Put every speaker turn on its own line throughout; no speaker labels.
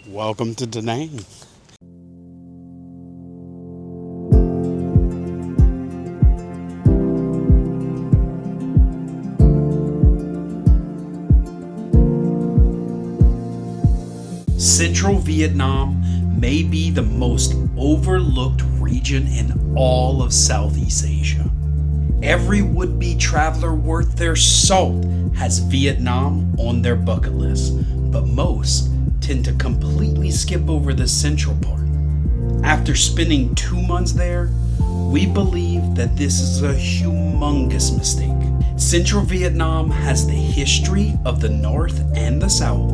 Welcome to Da Nang. Central Vietnam may be the most overlooked region in all of Southeast Asia. Every would-be traveler worth their salt has Vietnam on their bucket list, but most tend to completely skip over the central part. After spending 2 months there, we believe that this is a humongous mistake. Central Vietnam has the history of the North and the South,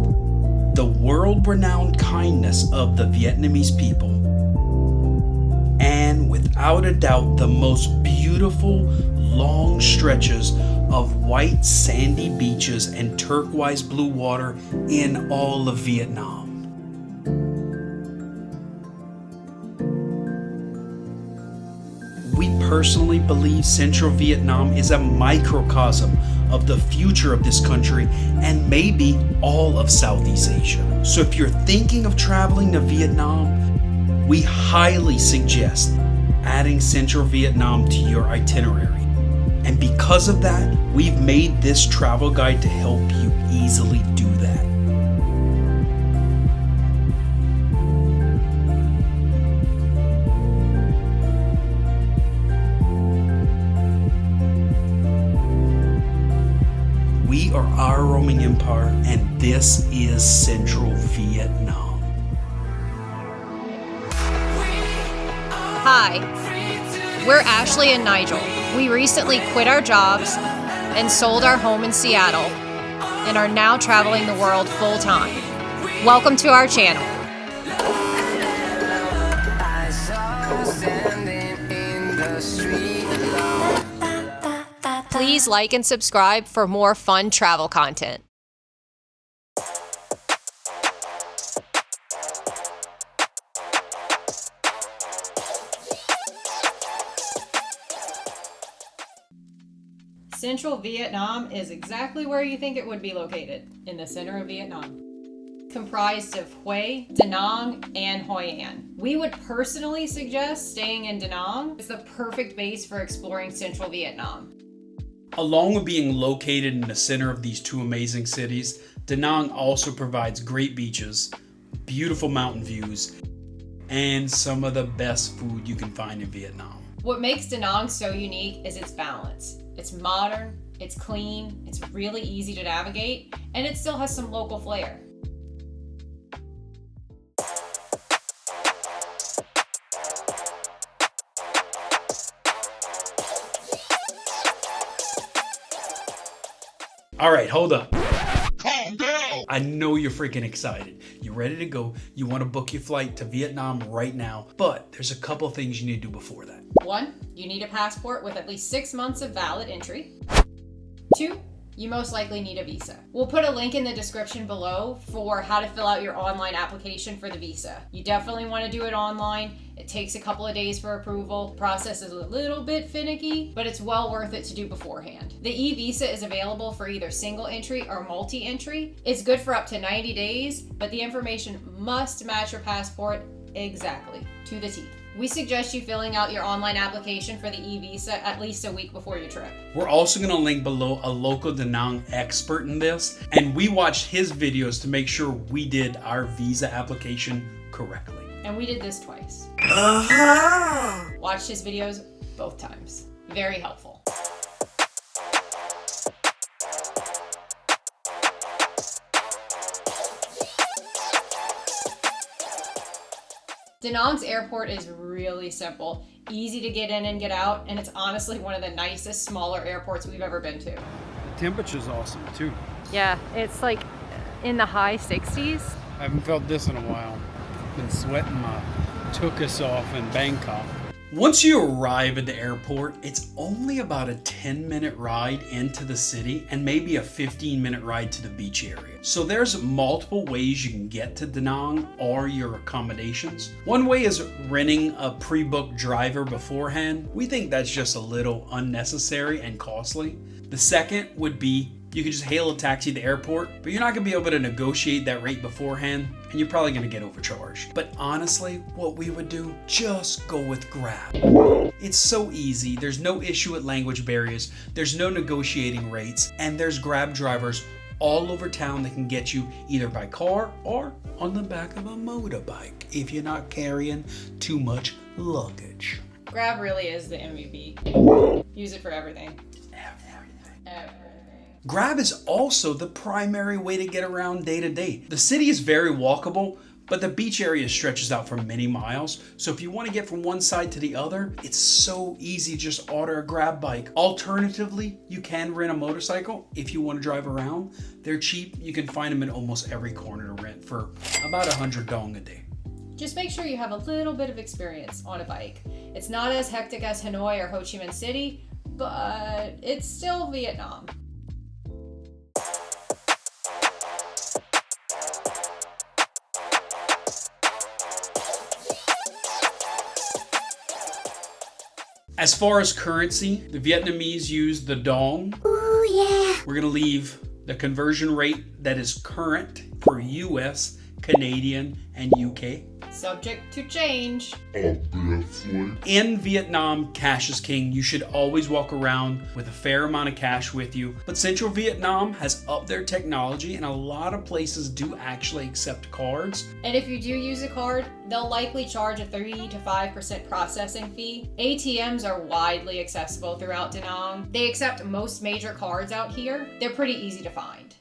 the world-renowned kindness of the Vietnamese people, and without a doubt the most beautiful long stretches of white sandy beaches and turquoise blue water in all of Vietnam. We personally believe Central Vietnam is a microcosm of the future of this country and maybe all of Southeast Asia. So if you're thinking of traveling to Vietnam, we highly suggest adding Central Vietnam to your itinerary. And because of that, we've made this travel guide to help you easily do that. We are our roaming empire, and this is Central Vietnam.
Hi, we're Ashley and Nigel. We recently quit our jobs and sold our home in Seattle and are now traveling the world full time. Welcome to our channel. Please like and subscribe for more fun travel content. Central Vietnam is exactly where you think it would be located, in the center of Vietnam. Comprised of Hue, Da Nang, and Hoi An. We would personally suggest staying in Da Nang. It's the perfect base for exploring Central Vietnam.
Along with being located in the center of these two amazing cities, Da Nang also provides great beaches, beautiful mountain views, and some of the best food you can find in Vietnam.
What makes Da Nang so unique is its balance. It's modern, it's clean, it's really easy to navigate, and it still has some local flair.
All right, hold up. Calm down. I know you're freaking excited. You're ready to go. You want to book your flight to Vietnam right now, but there's a couple things you need to do before that.
1, you need a passport with at least 6 months of valid entry. 2, you most likely need a visa. We'll put a link in the description below for how to fill out your online application for the visa. You definitely want to do it online. It takes a couple of days for approval. The process is a little bit finicky, but it's well worth it to do beforehand. The e-visa is available for either single entry or multi-entry. It's good for up to 90 days, but the information must match your passport exactly to the T. We suggest you filling out your online application for the e-visa at least a week before your trip.
We're also going to link below a local Da Nang expert in this, and we watched his videos to make sure we did our visa application correctly.
And we did this twice. Watched his videos both times. Very helpful. Da Nang's airport is really simple, easy to get in and get out, and it's honestly one of the nicest, smaller airports we've ever been to.
The temperature's awesome too.
Yeah, it's like in the high 60s.
I haven't felt this in a while. Been sweating my tuchus off in Bangkok. Once you arrive at the airport, it's only about a 10-minute ride into the city and maybe a 15-minute ride to the beach area. So there's multiple ways you can get to Da Nang or your accommodations. One way is renting a pre-booked driver beforehand. We think that's just a little unnecessary and costly. The second would be You can just hail a taxi at the airport, but you're not going to be able to negotiate that rate beforehand, and you're probably going to get overcharged. But honestly, what we would do, just go with Grab. It's so easy. There's no issue with language barriers. There's no negotiating rates, and there's Grab drivers all over town that can get you either by car or on the back of a motorbike if you're not carrying too much luggage.
Grab really is the MVP. Use it for everything. Everything.
Grab is also the primary way to get around day to day. The city is very walkable, but the beach area stretches out for many miles. So if you want to get from one side to the other, it's so easy to just order a Grab bike. Alternatively, you can rent a motorcycle if you want to drive around. They're cheap. You can find them in almost every corner to rent for about 100 dong a day.
Just make sure you have a little bit of experience on a bike. It's not as hectic as Hanoi or Ho Chi Minh City, but it's still Vietnam.
As far as currency, the Vietnamese use the dong.
Ooh, yeah.
We're going to leave the conversion rate that is current for US, Canadian, and UK.
Subject to change.
Obviously.
In Vietnam, cash is king. You should always walk around with a fair amount of cash with you. But Central Vietnam has upped their technology, and a lot of places do actually accept cards.
And if you do use a card, they'll likely charge a 3 to 5% processing fee. ATMs are widely accessible throughout Da Nang. They accept most major cards out here. They're pretty easy to find.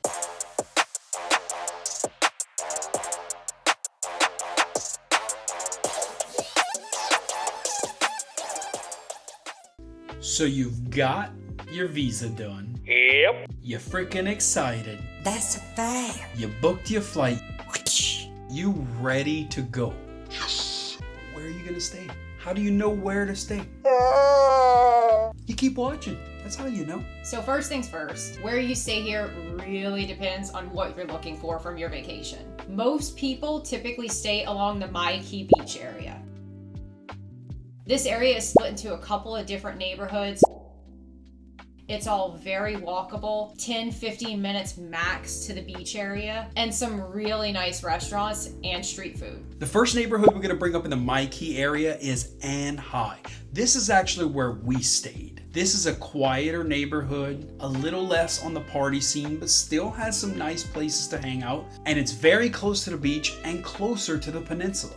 So you've got your visa done.
Yep.
You're freaking excited.
That's a fact.
You booked your flight. You ready to go.
Yes.
Where are you gonna stay? How do you know where to stay? You keep watching. That's how you know.
So first things first, where you stay here really depends on what you're looking for from your vacation. Most people typically stay along the Mai Key beach area. This area is split into a couple of different neighborhoods. It's all very walkable, 10-15 minutes max to the beach area, and some really nice restaurants and street food.
The first neighborhood we're going to bring up in the Mai Key area is An Hue. This is actually where we stayed. This is a quieter neighborhood, a little less on the party scene, but still has some nice places to hang out, and it's very close to the beach and closer to the peninsula.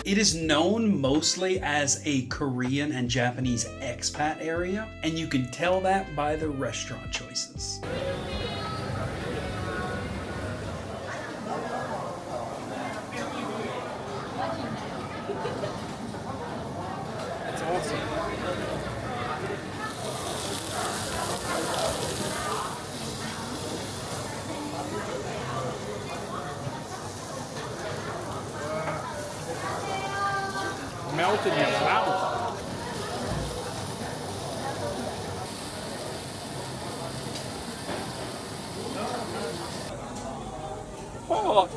It is known mostly as a Korean and Japanese expat area, and you can tell that by the restaurant choices. That's awesome. Melted in your mouth. Oh.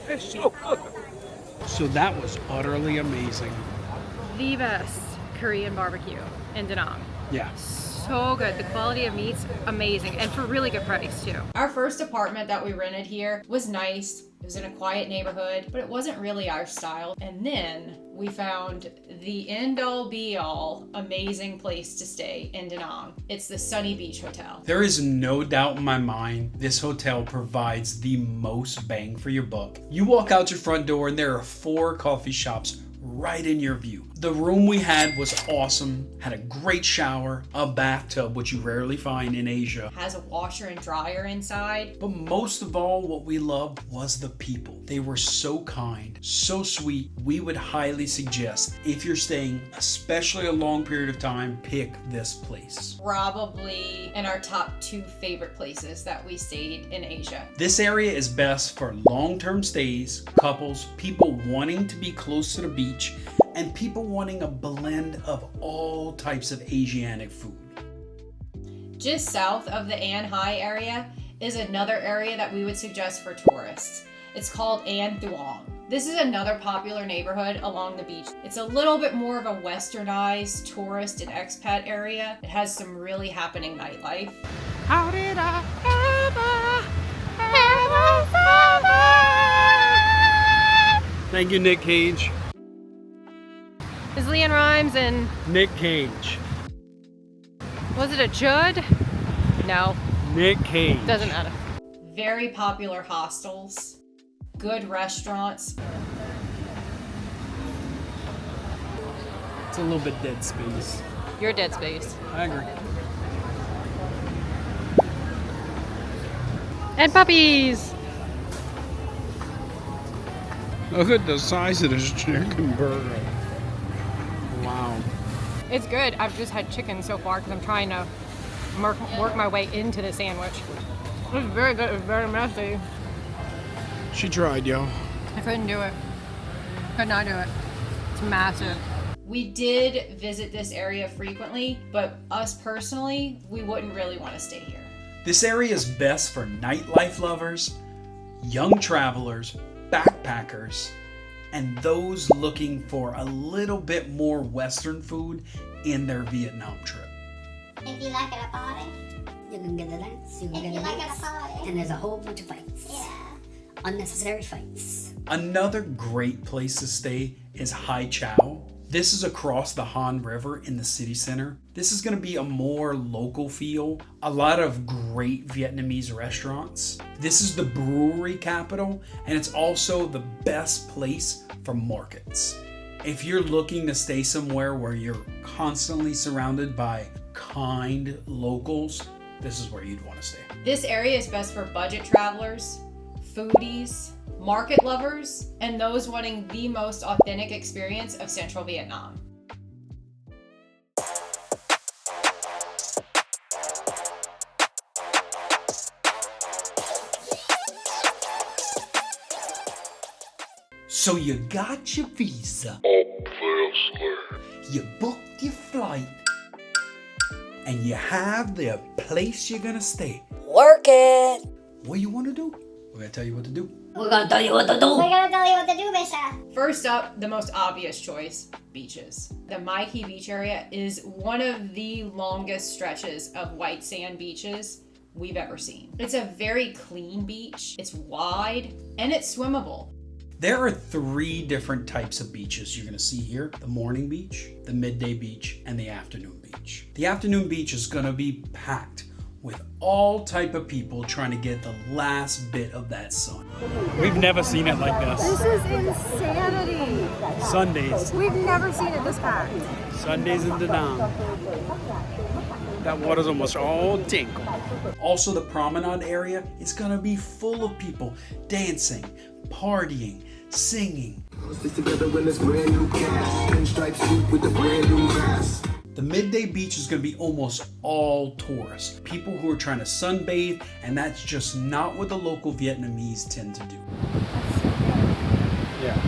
It's so good. So that was utterly amazing.
The best Korean barbecue in Da Nang.
Yeah.
So good. The quality of meat's amazing and for really good price too. Our first apartment that we rented here was nice. It was in a quiet neighborhood, but it wasn't really our style. And then we found the end-all be-all amazing place to stay in Da Nang. It's the Sunny Beach Hotel.
There is no doubt in my mind this hotel provides the most bang for your buck. You walk out your front door and there are 4 coffee shops right in your view. The room we had was awesome, had a great shower, a bathtub, which you rarely find in Asia.
Has a washer and dryer inside.
But most of all, what we loved was the people. They were so kind, so sweet. We would highly suggest, if you're staying, especially a long period of time, pick this place.
Probably in our top 2 favorite places that we stayed in Asia.
This area is best for long-term stays, couples, people wanting to be close to the beach, and people wanting a blend of all types of Asiatic food.
Just south of the An Hue area is another area that we would suggest for tourists. It's called An Thuong. This is another popular neighborhood along the beach. It's a little bit more of a westernized tourist and expat area. It has some really happening nightlife.
How did I ever? Thank you, Nick Cage.
Is Leanne Rimes and
Nick Cage.
was it a Judd? No,
Nick Cage.
doesn't matter. Very popular hostels, good restaurants.
It's a little bit dead space.
You're dead space.
I agree.
And puppies!
Look at the size of this chicken burger. Wow.
It's good. I've just had chicken so far because I'm trying to work my way into the sandwich. It's very good. It's very messy.
She tried, yo.
I couldn't do it. Could not do it. It's massive. We did visit this area frequently, but us personally, we wouldn't really want to stay here.
This area is best for nightlife lovers, young travelers, backpackers, and those looking for a little bit more Western food in their Vietnam trip.
If you like it a party,
You can get the dance, you can
if
get
you
the
like it
dance,
a party,
and there's a whole bunch of fights.
yeah.
Unnecessary fights.
Another great place to stay is Hai Chow. This is across the Han River in the city center. This is going to be a more local feel. A lot of great Vietnamese restaurants. This is the brewery capital, and it's also the best place for markets. If you're looking to stay somewhere where you're constantly surrounded by kind locals, this is where you'd want to stay.
This area is best for budget travelers, foodies, market lovers, and those wanting the most authentic experience of Central Vietnam.
So you got your visa,
Obviously.
you booked your flight, and you have the place you're gonna stay.
Work it!
What do you want to do? We're gonna tell you what to do.
We're gonna tell you what to
We're
do!
gonna tell you what to do, Misha.
First up, the most obvious choice, beaches. The Mai Kea beach area is one of the longest stretches of white sand beaches we've ever seen. It's a very clean beach, it's wide, and it's swimmable.
There are 3 different types of beaches you're gonna see here: the morning beach, the midday beach, and the afternoon beach. The afternoon beach is gonna be packed with all type of people trying to get the last bit of that sun. We've never seen it like this.
This is insanity.
Sundays.
We've never seen it this packed.
Sundays in Da Nang. That water's almost all tingle. Also, the promenade area is gonna be full of people dancing, partying, singing.
Stick together in this brand new cast. Pinstripe suit with the brand new mask.
The midday beach is going to be almost all tourists, people who are trying to sunbathe, and that's just not what the local Vietnamese tend to do. Yeah.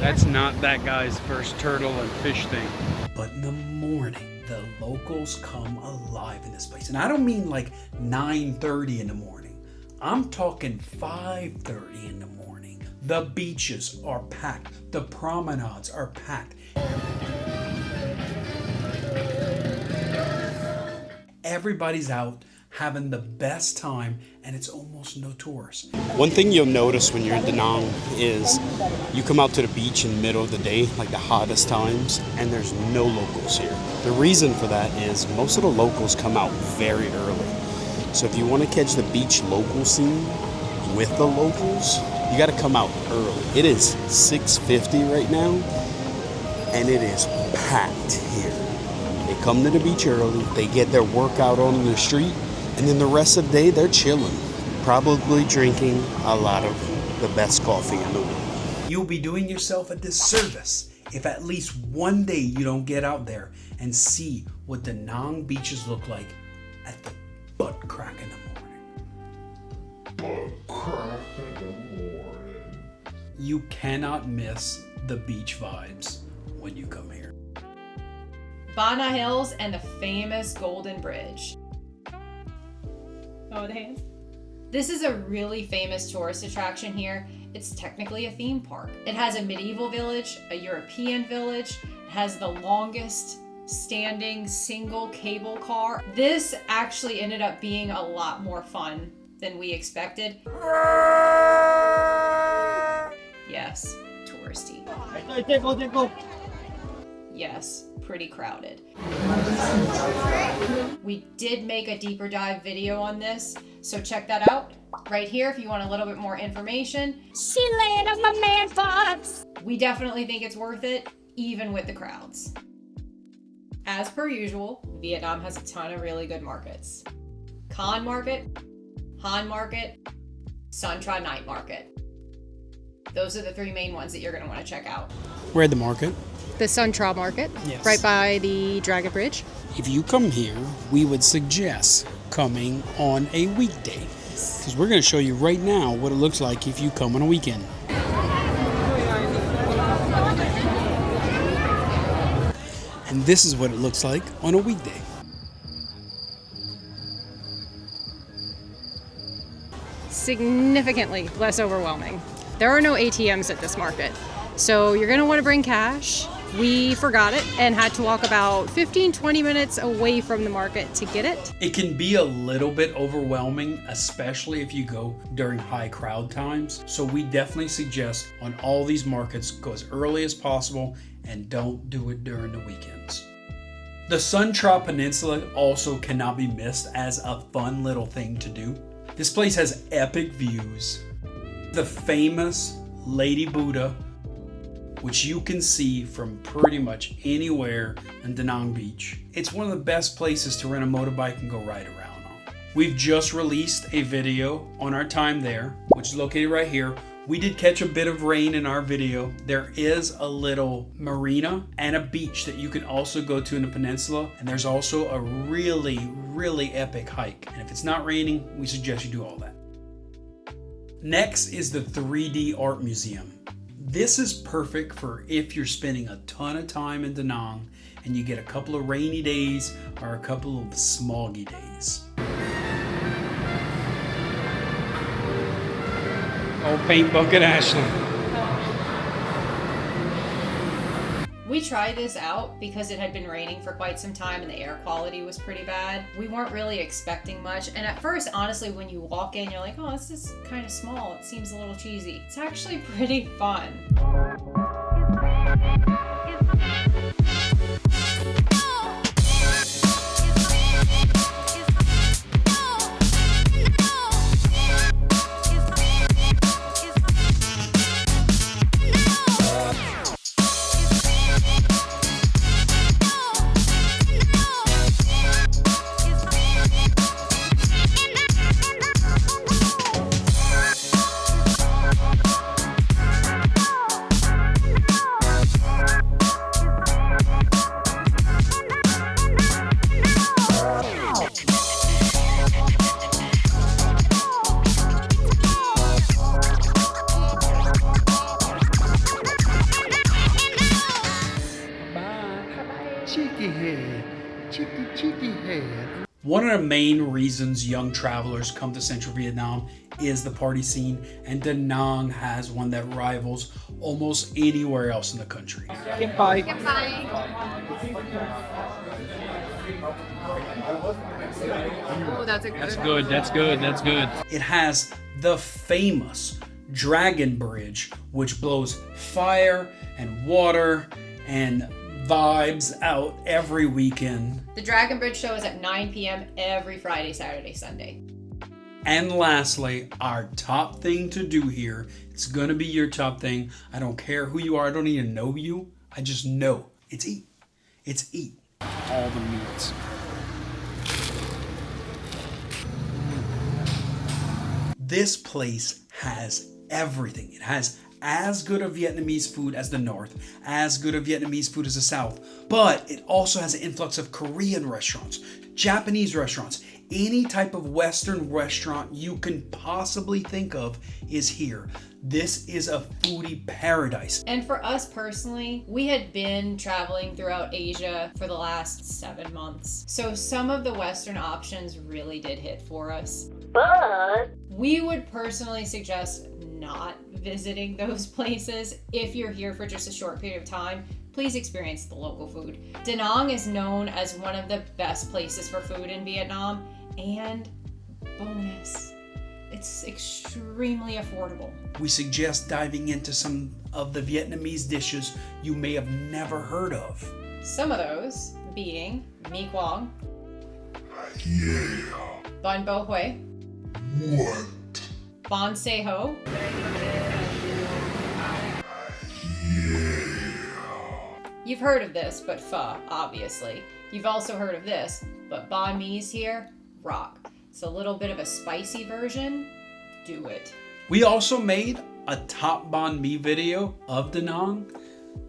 That's not that guy's first turtle and fish thing. But in the morning, the locals come alive in this place. And I don't mean like 9:30 in the morning. I'm talking 5:30 in the morning. The beaches are packed. The promenades are packed. Everybody's out having the best time, and it's almost no tourists.
One thing you'll notice when you're in Da Nang is you come out to the beach in the middle of the day, like the hottest times, and there's no locals here. The reason for that is most of the locals come out very early. So if you want to catch the beach local scene with the locals, you got to come out early. It is 6:50 right now, and it is packed here. They come to the beach early, they get their workout on the street, and then the rest of the day they're chilling, probably drinking a lot of the best coffee in the world.
You'll be doing yourself a disservice if at least one day you don't get out there and see what Da Nang beaches look like at the butt crack in the morning.
But crack in the morning.
You cannot miss the beach vibes when you come here.
Bana Hills and the famous Golden Bridge. Oh, the hands. This is a really famous tourist attraction here. It's technically a theme park. It has a medieval village, a European village. It has the longest standing single cable car. This actually ended up being a lot more fun than we expected. Yes, touristy. Yes, pretty crowded. We did make a deeper dive video on this, so check that out right here if you want a little bit more information.
She laying on my man box.
We definitely think it's worth it, even with the crowds. As per usual, Vietnam has a ton of really good markets. Con Market, Han Market, Sun Tra Night Market. Those are the three main ones that you're going to want to check out.
We're at the market.
The Sun Tra Market,
Yes.
right by the Dragon Bridge.
If you come here, we would suggest coming on a weekday. Because we're going to show you right now what it looks like if you come on a weekend. And this is what it looks like on a weekday.
Significantly less overwhelming. There are no ATMs at this market, so you're going to want to bring cash. We forgot it and had to walk about 15-20 minutes away from the market to get it.
It can be a little bit overwhelming, especially if you go during high crowd times. So we definitely suggest on all these markets, go as early as possible and don't do it during the weekends. The Sun Tra Peninsula also cannot be missed as a fun little thing to do. This place has epic views. The famous Lady Buddha, which you can see from pretty much anywhere in Da Nang Beach. It's one of the best places to rent a motorbike and go ride around on. We've just released a video on our time there, which is located right here. We did catch a bit of rain in our video. There is a little marina and a beach that you can also go to in the peninsula. And there's also a really, really epic hike. And if it's not raining, we suggest you do all that. Next is the 3D Art Museum. This is perfect for if you're spending a ton of time in Da Nang and you get a couple of rainy days or a couple of smoggy days.
Oh, Paint Bucket Ashley.
We tried this out because it had been raining for quite some time and the air quality was pretty bad. We weren't really expecting much, and at first, honestly, when you walk in, you're like, oh, this is kind of small. It seems a little cheesy. It's actually pretty fun.
One of the main reasons young travelers come to Central Vietnam is the party scene, and Da Nang has one that rivals almost anywhere else in the country.
Oh, that's a good
Good, that's good, that's good.
It has the famous Dragon Bridge, which blows fire and water and vibes out every weekend.
The Dragon Bridge show is at 9 p.m. every Friday, Saturday, Sunday.
And lastly, our top thing to do here, it's gonna be your top thing. I don't care who you are, I don't even know you. I just know it's eat. It's eat.
All the meats.
This place has everything. It has as good of Vietnamese food as the North, as good of Vietnamese food as the South, but it also has an influx of Korean restaurants, Japanese restaurants, Any type of Western restaurant you can possibly think of is here. This is a foodie paradise.
And for us personally, we had been traveling throughout Asia for the last 7 months. So some of the Western options really did hit for us.
But
We would personally suggest not visiting those places. If you're here for just a short period of time, please experience the local food. Da Nang is known as one of the best places for food in Vietnam, and bonus, it's extremely affordable.
We suggest diving into some of the Vietnamese dishes you may have never heard of.
Some of those being Mi Quang,
Yeah.
Bun Bo Hue,
What?
Bon Se Ho, You've heard of this, but pho, obviously. You've also heard of this, but banh mi's here, rock. It's a little bit of a spicy version. Do it.
We also made a top banh mi video of Da Nang.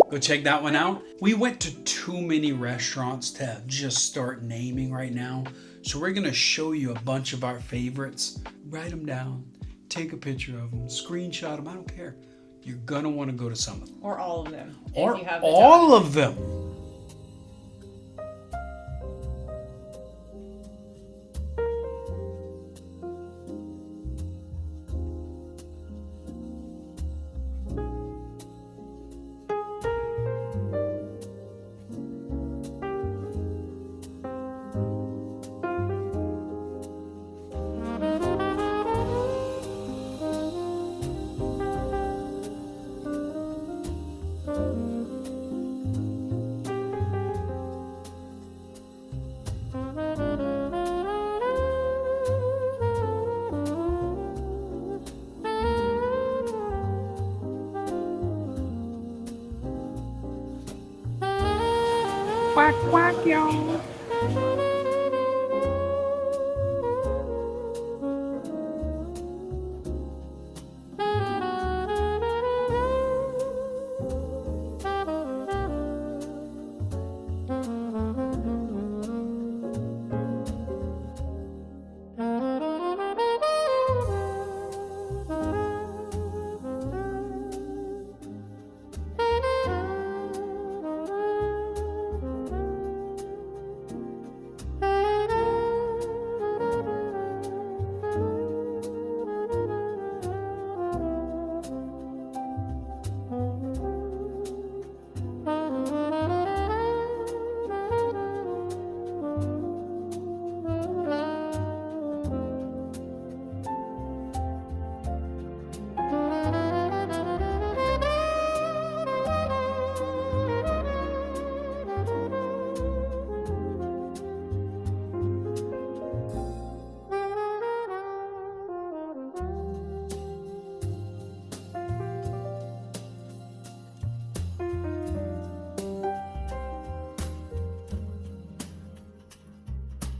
Go check that one out. We went to too many restaurants to just start naming right now. So we're gonna show you a bunch of our favorites. Write them down, take a picture of them, screenshot them, I don't care. You're gonna wanna go to some of them.
Or all of them.
Or
if you have the
all
time.
of them.
Quack, quack, y'all.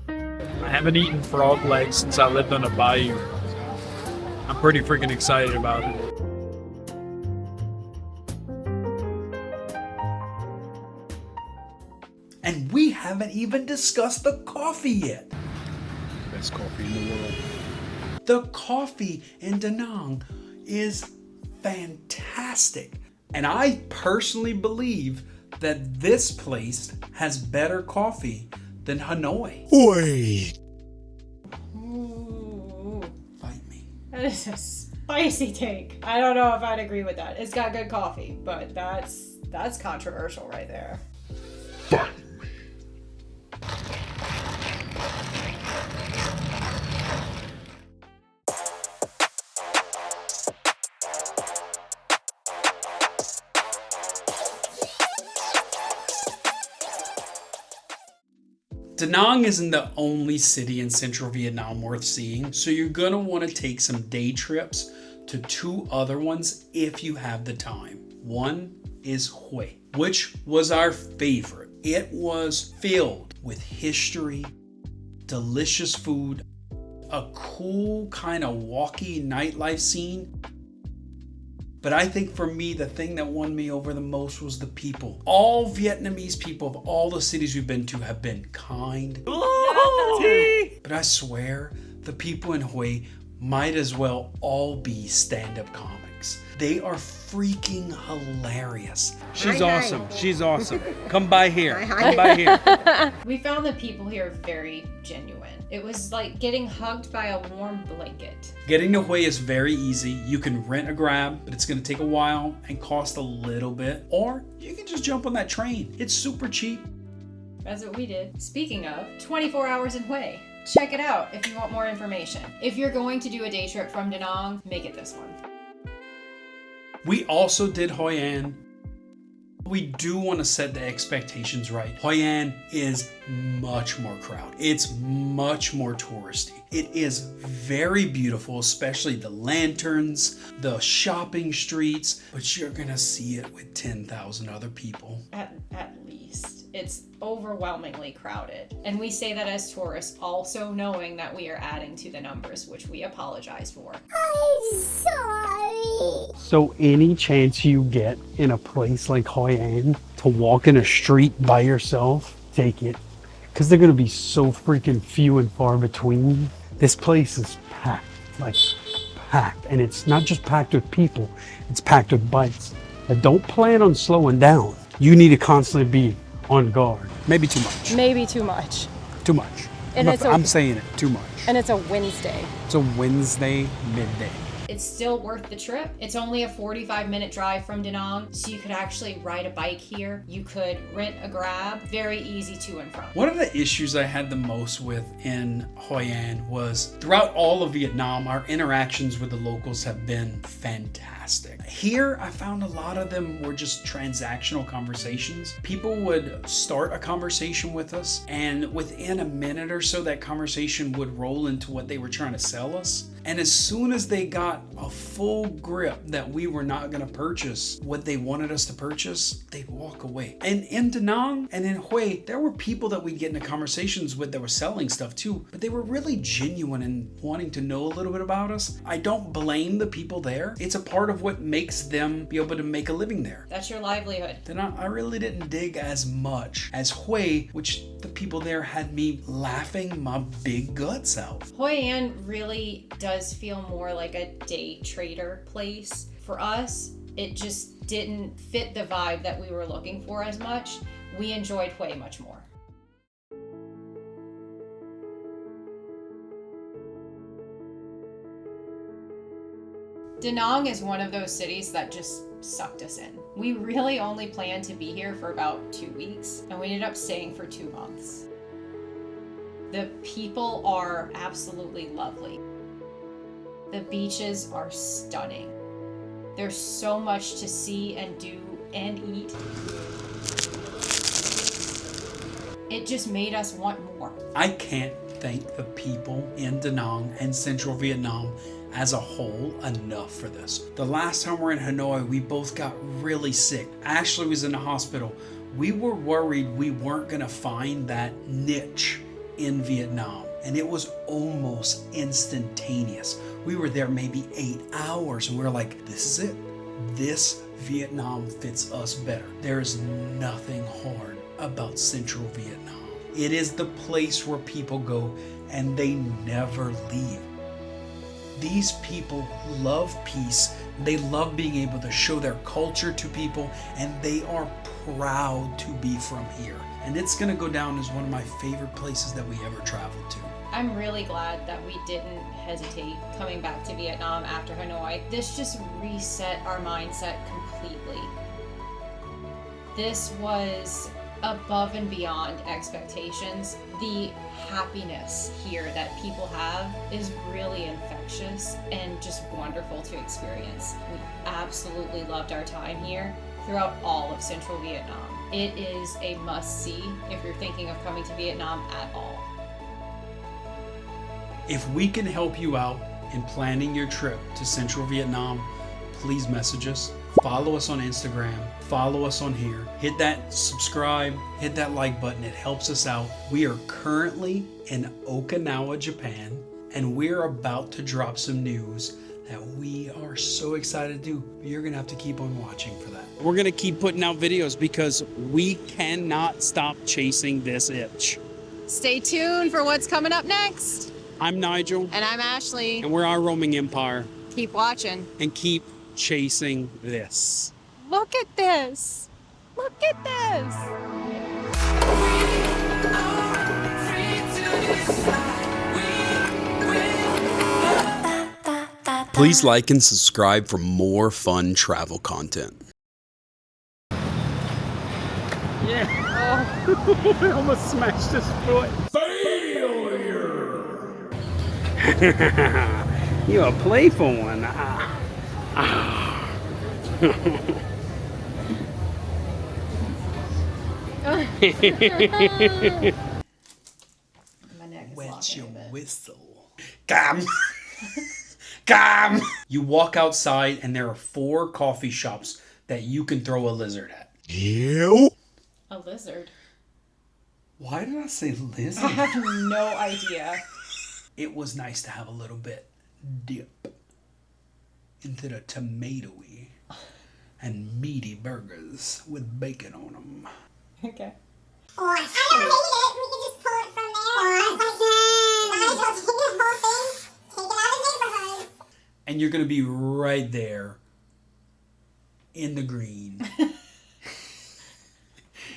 I haven't eaten frog legs since I lived on a bayou. I'm pretty freaking excited about it.
And we haven't even discussed the coffee yet.
Best coffee in the world.
The coffee in Da Nang is fantastic. And I personally believe that this place has better coffee than Hanoi.
Wait.
Ooh,
Fight me.
that is a spicy take. I don't know if I'd agree with that. It's got good coffee, but that's controversial right there.
Fight me.
Da Nang isn't the only city in central Vietnam worth seeing, so you're gonna want to take some day trips to two other ones if you have the time. One is Hue, which was our favorite. It was filled with history, delicious food, a cool kind of walkie nightlife scene. But I think for me, the thing that won me over the most was the people. All Vietnamese people of all the cities we've been to have been kind. But I swear, the people in Hue might as well all be stand-up comics. They are freaking hilarious.
She's awesome. She's awesome. Come by here. Come by here.
We found the people here very genuine. It was like getting hugged by a warm blanket.
Getting to Hue is very easy. You can rent a Grab, but it's going to take a while and cost a little bit. Or you can just jump on that train. It's super cheap.
That's what we did. Speaking of, 24 hours in Hue. Check it out if you want more information. If you're going to do a day trip from Da Nang, make it this one.
We also did Hoi An. We do want to set the expectations right. Hoi An is much more crowded. It's much more touristy. It is very beautiful, especially the lanterns, the shopping streets, but you're gonna see it with 10,000 other people.
At least. It's overwhelmingly crowded. And we say that as tourists, also knowing that we are adding to the numbers, which we apologize for.
I'm sorry.
So any chance you get in a place like Hoi An to walk in a street by yourself, take it. Because they're going to be so freaking few and far between. This place is packed, like packed. And it's not just packed with people, it's packed with bikes. But don't plan on slowing down. You need to constantly be on guard. Maybe too much.
Maybe too much.
Too much.
And
I'm saying it, too much.
And it's a Wednesday.
It's a Wednesday midday.
It's still worth the trip. It's only a 45-minute drive from Da Nang, so you could actually ride a bike here. You could rent a Grab. Very easy to and from.
One of the issues I had the most with in Hoi An was throughout all of Vietnam, our interactions with the locals have been fantastic. Here, I found a lot of them were just transactional conversations. People would start a conversation with us, and within a minute or so, that conversation would roll into what they were trying to sell us. And as soon as they got a full grip that we were not going to purchase what they wanted us to purchase, they'd walk away. And in Da Nang and in Hue, there were people that we'd get into conversations with that were selling stuff too, but they were really genuine and wanting to know a little bit about us. I don't blame the people there. It's a part of what makes them be able to make a living there.
That's your livelihood.
Then I really didn't dig as much as Hue, which the people there had me laughing my big guts out.
Hoi An really does feel more like a day trader place. For us, it just didn't fit the vibe that we were looking for as much. We enjoyed Hue much more. Da Nang is one of those cities that just sucked us in. We really only planned to be here for about 2 weeks, and we ended up staying for 2 months. The people are absolutely lovely. The beaches are stunning. There's so much to see and do and eat. It just made us want more.
I can't thank the people in Da Nang and Central Vietnam as a whole enough for this. The last time we were in Hanoi, we both got really sick. Ashley was in the hospital. We were worried we weren't gonna find that niche in Vietnam, and it was almost instantaneous. We were there maybe 8 hours, and we were like, this is it. This Vietnam fits us better. There is nothing hard about Central Vietnam. It is the place where people go and they never leave. These people love peace. They love being able to show their culture to people, and they are proud to be from here. And it's gonna go down as one of my favorite places that we ever traveled to.
I'm really glad that we didn't hesitate coming back to Vietnam after Hanoi. This just reset our mindset completely. This was above and beyond expectations. The happiness here that people have is really infectious and just wonderful to experience. We absolutely loved our time here throughout all of Central Vietnam. It is a must-see if you're thinking of coming to Vietnam at all.
If we can help you out in planning your trip to Central Vietnam, please message us. Follow us on Instagram. Follow us on here. Hit that subscribe, hit that like button. It helps us out. We are currently in Okinawa, Japan, and we're about to drop some news that we are so excited to do. You're going to have to keep on watching for that.
We're going to keep putting out videos because we cannot stop chasing this itch.
Stay tuned for what's coming up next.
I'm Nigel.
And I'm Ashley.
And we're our roaming empire.
Keep watching.
And keep chasing this.
Look at this. Look at this.
Please like and subscribe for more fun travel content.
Yeah. Oh. I almost smashed his foot.
Failure!
You're a playful one.
My neck is
Wet
locking
your
a bit.
whistle. Come. Come. You walk outside and there are 4 coffee shops that you can throw a lizard at.
Ew.
A lizard?
Why did I say
I
lizard?
have no idea.
It was nice to have a little bit dip into the tomatoey and meaty burgers with bacon on them.
Okay.
Or I don't hate it. We can just pull it from there. Or I can take the whole thing, take it out of the neighborhood.
And you're going to be right there in the green.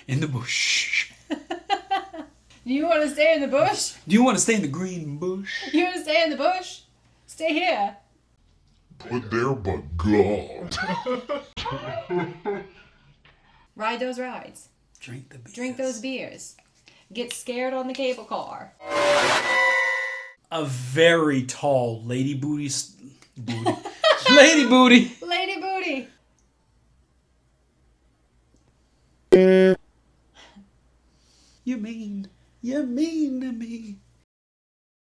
In the bush.
Do you want to stay in the bush?
Do you want to stay in the green bush?
You want to stay in the bush? Stay here.
Put there, but God.
Ride those rides.
Drink the beers.
Drink those beers. Get scared on the cable car.
A very tall lady booty. Lady booty.
Lady booty.
You mean to me.